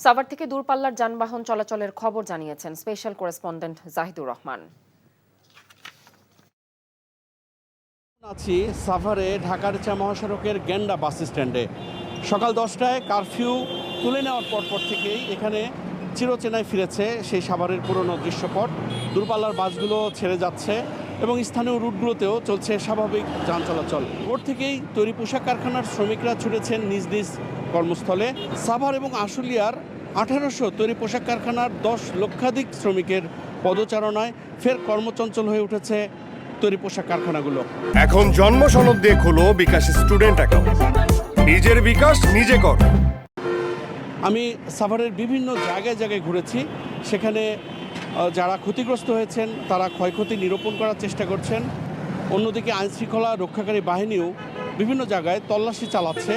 সাভার থেকে দূরপাল্লার যানবাহন চলাচলের খবর জানিয়েছেন স্পেশাল করেসপন্ডেন্ট জাহিদুর রহমান। আছি সাভারে ঢাকার চা মহাসড়কের গেন্ডা বাস স্ট্যান্ডে। সকাল 10টায় কারফিউ তুলে নেওয়ার পর থেকেই এখানে চিরচেনায় ফিরেছে সেই সাভারের পুরনো দৃশ্যপট। দূরপাল্লার বাসগুলো ছেড়ে যাচ্ছে এবং স্থানীয় রুটগুলোতেও চলছে স্বাভাবিক যান চলাচল। ভোর থেকেই তৈরি পোশাক কারখানার শ্রমিকরা ছুটেছেন নিজ নিজ কর্মস্থলে। সাভার এবং আশুলিয়ার 1800 তৈরি পোশাক কারখানার 10 লক্ষাধিক শ্রমিকের পদচারণায় ফের কর্মচঞ্চল হয়ে উঠেছে তৈরি পোশাক কারখানাগুলো। এখন জন্ম সনদ দিয়ে খোলো বিকাশ স্টুডেন্ট অ্যাকাউন্ট। নিজের বিকাশ নিজে কর। আমি সাভারের বিভিন্ন জায়গায় ঘুরেছি। সেখানে যারা ক্ষতিগ্রস্ত হয়েছেন তারা ক্ষয়ক্ষতি নিরূপণ করার চেষ্টা করছেন। অন্যদিকে আইনশৃঙ্খলা রক্ষাকারী বাহিনীও বিভিন্ন জায়গায় তল্লাশি চালাচ্ছে,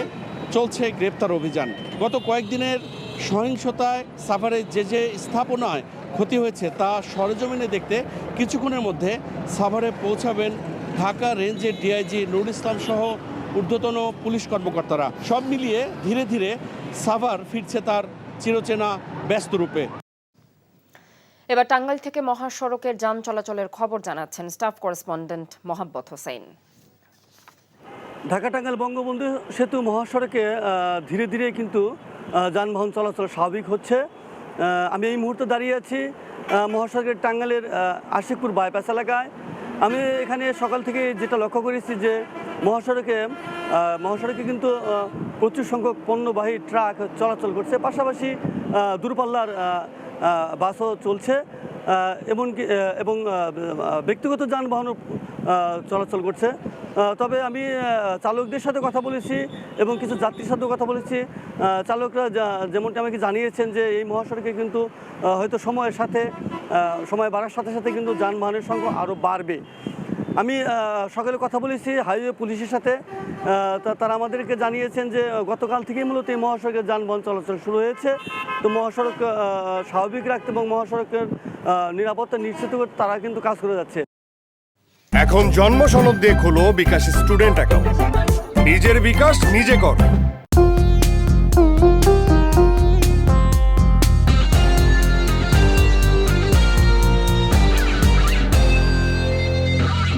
চলছে গ্রেপ্তার অভিযান। গত কয়েকদিনের সহিংসতায় সাভারে যে স্থাপনায় ক্ষতি হয়েছে তা সরেজমিনে দেখতে কিছুক্ষণের মধ্যে সাভারে পৌঁছাবেন ঢাকা রেঞ্জের ডিআইজি নুরুল ইসলাম সহ ঊর্ধ্বতন পুলিশ কর্মকর্তারা। সব মিলিয়ে ধীরে ধীরে সাভার ফিরছে তার চিরচেনা ব্যস্ত রূপে। এবার টাঙ্গাইল থেকে মহাসড়কের যান চলাচলের খবর জানাচ্ছেন স্টাফ করেসপন্ডেন্ট মোহাম্মদ হোসেন। ঢাকা টাঙ্গাইল বঙ্গবন্ধু সেতু মহাসড়কে ধীরে ধীরে কিন্তু যানবাহন চলাচল স্বাভাবিক হচ্ছে। আমি এই মুহূর্তে দাঁড়িয়ে আছি মহাসড়কের টাঙ্গাইলের আশিকপুর বাইপাস এলাকায়। আমি এখানে সকাল থেকে যেটা লক্ষ্য করেছি যে মহাসড়কে কিন্তু প্রচুর সংখ্যক পণ্যবাহী ট্রাক চলাচল করছে, পাশাপাশি দূরপাল্লার বাসও চলছে এবং ব্যক্তিগত যানবাহনও চলাচল করছে। তবে আমি চালকদের সাথে কথা বলেছি এবং কিছু যাত্রীর সাথেও কথা বলেছি। চালকরা যেমনটি আমাকে জানিয়েছেন যে এই মহাসড়কে কিন্তু হয়তো সময় বাড়ার সাথে সাথে কিন্তু যানবাহনের সংখ্যা আরও বাড়বে। আমি সকালে কথা বলেছি হাইওয়ে পুলিশের সাথে। তারা আমাদেরকে জানিয়েছেন যে গতকাল থেকেই মূলত এই মহাসড়কের যানবাহন চলাচল শুরু হয়েছে। তো মহাসড়ক স্বাভাবিক রাখতে এবং মহাসড়কের নিরাপত্তা নিশ্চিত করতে তারা কিন্তু কাজ করে যাচ্ছে। এখন জন্ম সনদ দিয়ে খোলো বিকাশ স্টুডেন্ট অ্যাকাউন্ট। নিজের বিকাশ নিজে কর।